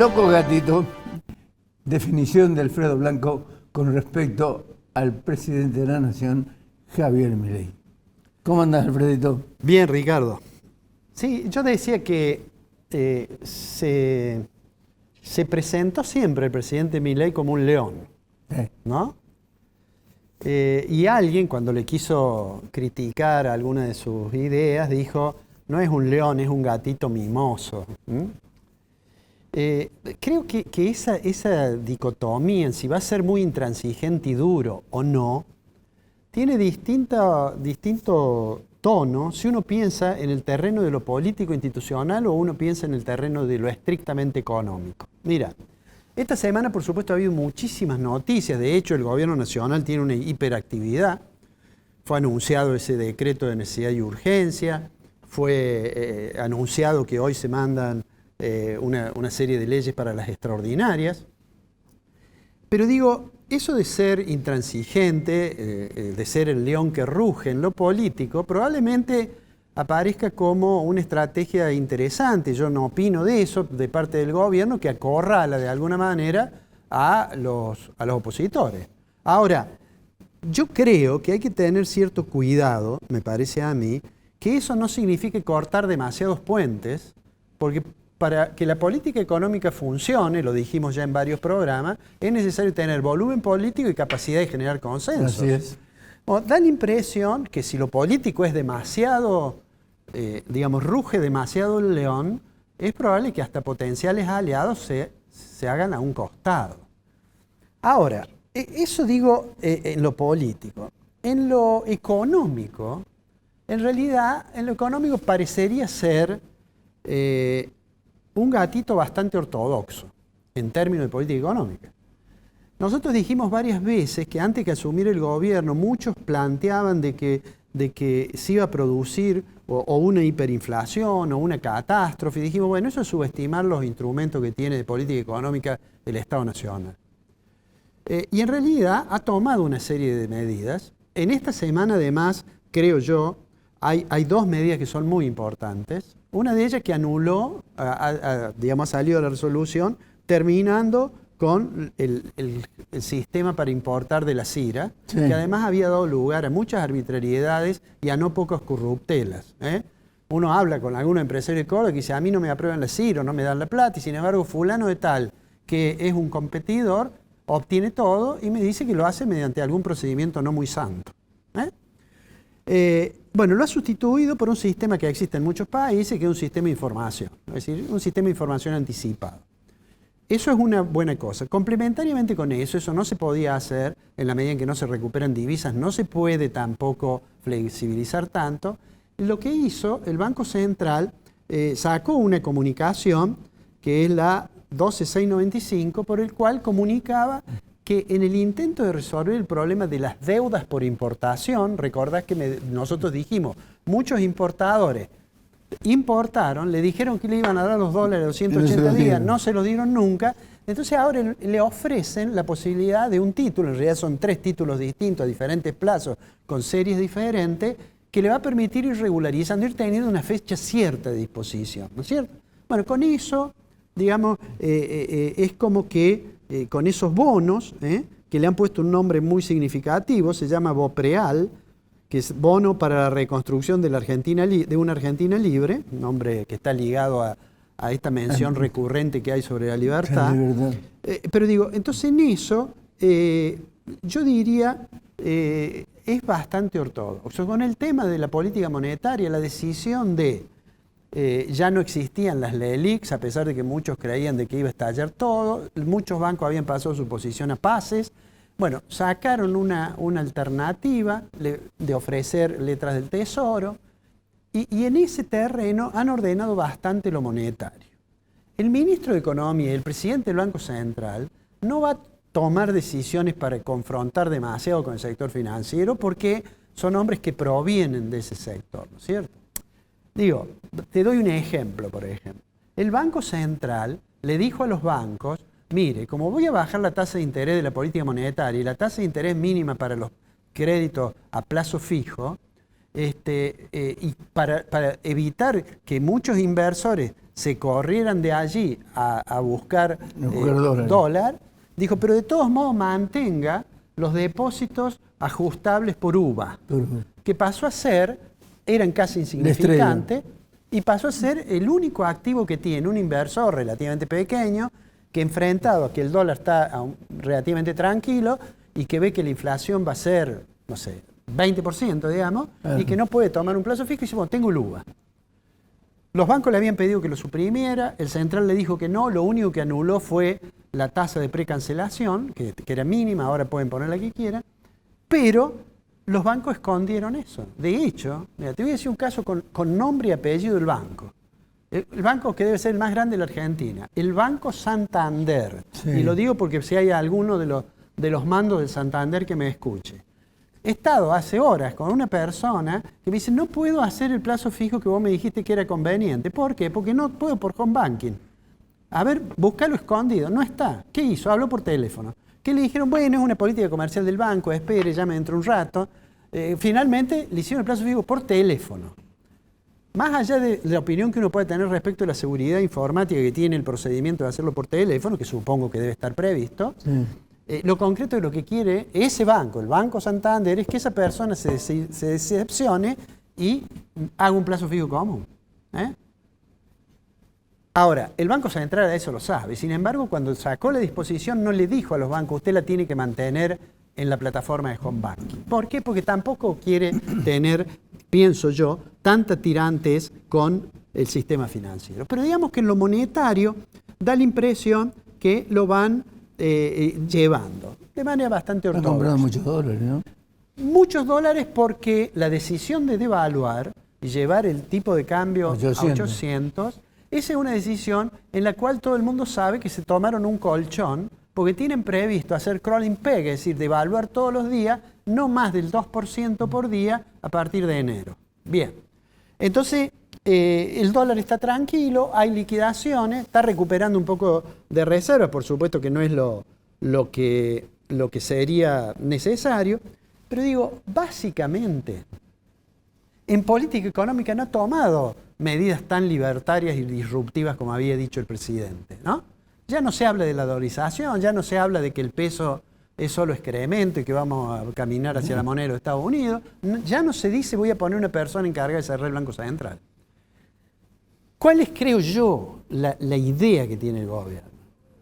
Loco gatito, definición de Alfredo Blanco con respecto al presidente de la Nación, Javier Milei. ¿Cómo andás, Alfredito? Bien, Ricardo. Sí, yo decía que se presentó siempre el presidente Milei como un león, ¿no? Y alguien, cuando le quiso criticar alguna de sus ideas, dijo, no es un león, es un gatito mimoso. Creo que esa dicotomía en si va a ser muy intransigente y duro o no, tiene distinto tono si uno piensa en el terreno de lo político institucional o uno piensa en el terreno de lo estrictamente económico. Mira, esta semana por supuesto ha habido muchísimas noticias, de hecho el gobierno nacional tiene una hiperactividad, fue anunciado ese decreto de necesidad y urgencia, fue anunciado que hoy se mandan una serie de leyes para las extraordinarias, pero digo, eso de ser intransigente, de ser el león que ruge en lo político, probablemente aparezca como una estrategia interesante. Yo no opino de eso, de parte del gobierno, que acorrala de alguna manera a los opositores. Ahora, yo creo que hay que tener cierto cuidado, me parece a mí, que eso no signifique cortar demasiados puentes, porque para que la política económica funcione, lo dijimos ya en varios programas, es necesario tener volumen político y capacidad de generar consensos. Así es. Da la impresión que si lo político es demasiado, ruge demasiado el león, es probable que hasta potenciales aliados se hagan a un costado. Ahora, eso digo en lo político. En lo económico, en realidad, en lo económico parecería ser un gatito bastante ortodoxo en términos de política económica. Nosotros dijimos varias veces que antes que asumir el gobierno, muchos planteaban de que se iba a producir o una hiperinflación o una catástrofe. Y dijimos, bueno, eso es subestimar los instrumentos que tiene de política económica el Estado Nacional. Y en realidad ha tomado una serie de medidas. En esta semana, además, creo yo, hay dos medidas que son muy importantes. Una de ellas que anuló, ha salido la resolución, terminando con el sistema para importar de la CIRA, sí, que además había dado lugar a muchas arbitrariedades y a no pocas corruptelas. Uno habla con algún empresario de Córdoba que dice, a mí no me aprueban la CIRA, no me dan la plata, y sin embargo fulano de tal, que es un competidor, obtiene todo y me dice que lo hace mediante algún procedimiento no muy santo. Bueno, lo ha sustituido por un sistema que existe en muchos países, que es un sistema de información, es decir, un sistema de información anticipado. Eso es una buena cosa. Complementariamente con eso no se podía hacer en la medida en que no se recuperan divisas, no se puede tampoco flexibilizar tanto. Lo que hizo el Banco Central, sacó una comunicación, que es la 12695, por el cual comunicaba que en el intento de resolver el problema de las deudas por importación, recordás que nosotros dijimos, muchos importadores importaron, le dijeron que le iban a dar los dólares de 280 días, no se los dieron nunca, entonces ahora le ofrecen la posibilidad de un título, en realidad son 3 títulos distintos a diferentes plazos, con series diferentes, que le va a permitir ir regularizando, ir teniendo una fecha cierta de disposición, ¿no es cierto? Bueno, con eso, digamos, es como que con esos bonos, que le han puesto un nombre muy significativo, se llama BOPREAL, que es Bono para la Reconstrucción de una Argentina Libre, un nombre que está ligado a esta mención recurrente que hay sobre la libertad. Pero digo, entonces en eso, yo diría, es bastante ortodoxo. Con el tema de la política monetaria, la decisión de ya no existían las LELIQs, a pesar de que muchos creían de que iba a estallar todo, muchos bancos habían pasado su posición a pases. Bueno, sacaron una alternativa de ofrecer letras del Tesoro y en ese terreno han ordenado bastante lo monetario. El ministro de Economía y el presidente del Banco Central no va a tomar decisiones para confrontar demasiado con el sector financiero porque son hombres que provienen de ese sector, ¿no es cierto? Digo, te doy un ejemplo, por ejemplo. El Banco Central le dijo a los bancos, mire, como voy a bajar la tasa de interés de la política monetaria y la tasa de interés mínima para los créditos a plazo fijo, y para evitar que muchos inversores se corrieran de allí a buscar dólares. dólar, dijo, pero de todos modos mantenga los depósitos ajustables por UVA, que pasó a ser, eran casi insignificantes, y pasó a ser el único activo que tiene un inversor relativamente pequeño, que enfrentado a que el dólar está relativamente tranquilo y que ve que la inflación va a ser, no sé, 20%, digamos, y que no puede tomar un plazo fijo y dice, bueno, tengo el UVA. Los bancos le habían pedido que lo suprimiera, el central le dijo que no, lo único que anuló fue la tasa de precancelación, que era mínima, ahora pueden poner la que quieran, pero los bancos escondieron eso. De hecho, mira, te voy a decir un caso con nombre y apellido del banco. El banco que debe ser el más grande de la Argentina, el Banco Santander. Sí. Y lo digo porque si hay alguno de los mandos del Santander que me escuche. He estado hace horas con una persona que me dice, no puedo hacer el plazo fijo que vos me dijiste que era conveniente. ¿Por qué? Porque no puedo por home banking. A ver, búscalo escondido. No está. ¿Qué hizo? Habló por teléfono. ¿Qué le dijeron? Bueno, es una política comercial del banco, espere, llame dentro de un rato. Finalmente le hicieron el plazo fijo por teléfono. Más allá de la opinión que uno puede tener respecto a la seguridad informática que tiene el procedimiento de hacerlo por teléfono, que supongo que debe estar previsto, lo concreto de lo que quiere ese banco, el Banco Santander, es que esa persona se decepcione y haga un plazo fijo común. Ahora, el Banco Central eso lo sabe. Sin embargo, cuando sacó la disposición no le dijo a los bancos, usted la tiene que mantener en la plataforma de home banking. ¿Por qué? Porque tampoco quiere tener, pienso yo, tanta tirantes con el sistema financiero. Pero digamos que en lo monetario da la impresión que lo van llevando de manera bastante ortodoxa. Han comprado muchos dólares, ¿no? Muchos dólares porque la decisión de devaluar y llevar el tipo de cambio a 800, esa es una decisión en la cual todo el mundo sabe que se tomaron un colchón porque tienen previsto hacer crawling peg, es decir, devaluar todos los días, no más del 2% por día a partir de enero. Bien, entonces el dólar está tranquilo, hay liquidaciones, está recuperando un poco de reserva, por supuesto que no es lo que sería necesario, pero digo, básicamente, en política económica no ha tomado medidas tan libertarias y disruptivas como había dicho el presidente, ¿no? Ya no se habla de la dolarización, ya no se habla de que el peso es solo excremento y que vamos a caminar hacia la moneda de los Estados Unidos. Ya no se dice voy a poner una persona encargada de cerrar el Banco Central. ¿Cuál es, creo yo, la idea que tiene el gobierno?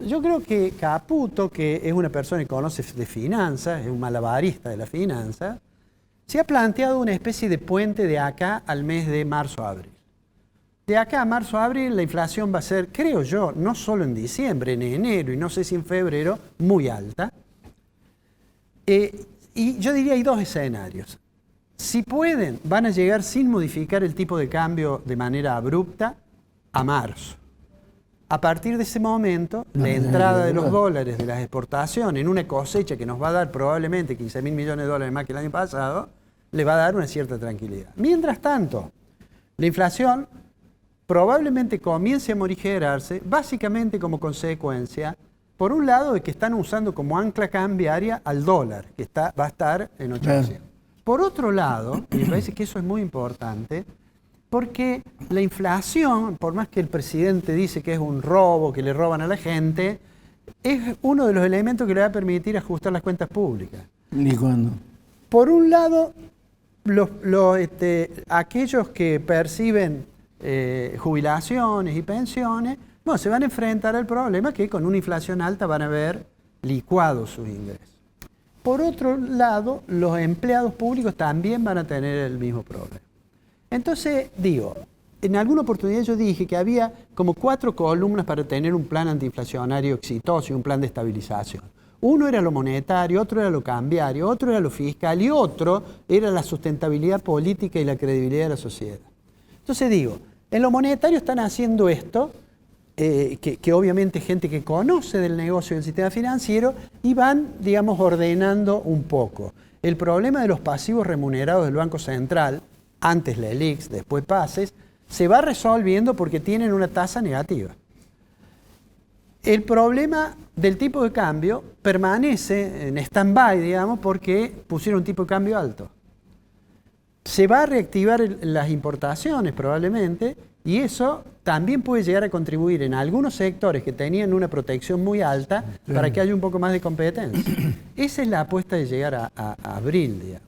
Yo creo que Caputo, que es una persona que conoce de finanzas, es un malabarista de la finanza, se ha planteado una especie de puente de acá al mes de marzo-abril. De acá a marzo-abril la inflación va a ser, creo yo, no solo en diciembre, en enero y no sé si en febrero, muy alta. Y yo diría hay dos escenarios. Si pueden, van a llegar sin modificar el tipo de cambio de manera abrupta a marzo. A partir de ese momento, la entrada de los dólares de las exportaciones en una cosecha que nos va a dar probablemente 15.000 millones de dólares más que el año pasado, le va a dar una cierta tranquilidad. Mientras tanto, la inflación probablemente comience a morigerarse, básicamente como consecuencia, por un lado, de que están usando como ancla cambiaria al dólar, que va a estar en 800. Por otro lado, y me parece que eso es muy importante, porque la inflación, por más que el presidente dice que es un robo, que le roban a la gente, es uno de los elementos que le va a permitir ajustar las cuentas públicas. ¿Ni cuándo? Por un lado, aquellos que perciben jubilaciones y pensiones, bueno, se van a enfrentar al problema que con una inflación alta van a ver licuados sus ingresos. Por otro lado, los empleados públicos también van a tener el mismo problema. Entonces, digo, en alguna oportunidad yo dije que había como 4 columnas para tener un plan antiinflacionario exitoso y un plan de estabilización. Uno era lo monetario, otro era lo cambiario, otro era lo fiscal y otro era la sustentabilidad política y la credibilidad de la sociedad. Entonces digo, en lo monetario están haciendo esto, que obviamente gente que conoce del negocio del sistema financiero y van, digamos, ordenando un poco. El problema de los pasivos remunerados del Banco Central, antes la ELIX, después PASES, se va resolviendo porque tienen una tasa negativa. El problema del tipo de cambio permanece en stand-by, digamos, porque pusieron un tipo de cambio alto. Se va a reactivar las importaciones probablemente Y eso también puede llegar a contribuir en algunos sectores que tenían una protección muy alta para que haya un poco más de competencia. Esa es la apuesta de llegar a abril, digamos.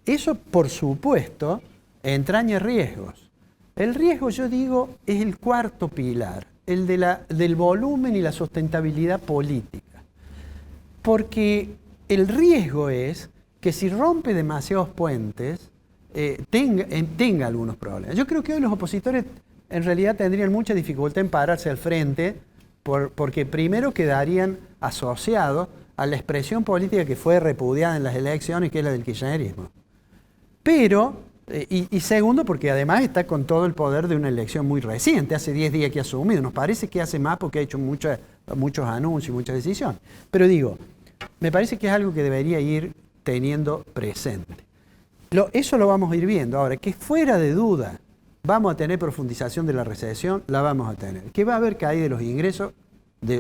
Eso, por supuesto, entraña riesgos. El riesgo, yo digo, es el cuarto pilar, el del volumen y la sustentabilidad política. Porque el riesgo es que si rompe demasiados puentes, tenga algunos problemas. Yo creo que hoy los opositores en realidad tendrían mucha dificultad en pararse al frente porque primero quedarían asociados a la expresión política que fue repudiada en las elecciones, que es la del kirchnerismo. Pero, y segundo, porque además está con todo el poder de una elección muy reciente, hace 10 días que ha asumido. Nos parece que hace más porque ha hecho muchos anuncios, muchas decisiones. Pero digo, me parece que es algo que debería ir teniendo presente. Eso lo vamos a ir viendo. Ahora, que fuera de duda vamos a tener profundización de la recesión, la vamos a tener. Que va a haber caída de los ingresos,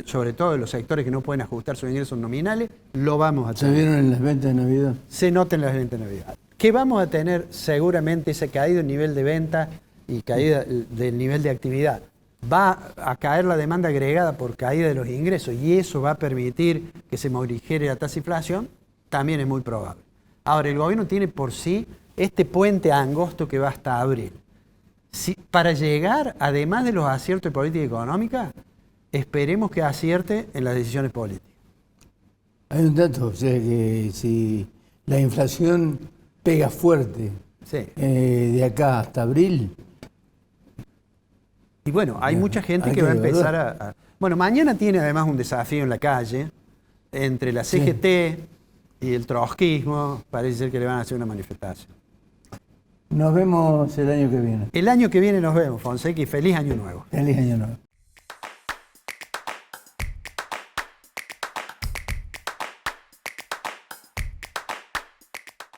sobre todo de los sectores que no pueden ajustar sus ingresos nominales, lo vamos a tener. ¿Se vieron en las ventas de Navidad? Se nota en las ventas de Navidad. Que vamos a tener seguramente esa caída en nivel de venta y caída del nivel de actividad. Va a caer la demanda agregada por caída de los ingresos y eso va a permitir que se morigere la tasa de inflación, también es muy probable. Ahora, el gobierno tiene por sí este puente angosto que va hasta abril. Para llegar, además de los aciertos de política económica, esperemos que acierte en las decisiones políticas. Hay un dato, o sea que si la inflación pega fuerte de acá hasta abril. Y bueno, hay mucha gente que va a empezar Bueno, mañana tiene además un desafío en la calle entre la CGT y el trotskismo. Parece ser que le van a hacer una manifestación. Nos vemos el año que viene. El año que viene nos vemos, Fonseca, y feliz año nuevo. Feliz año nuevo.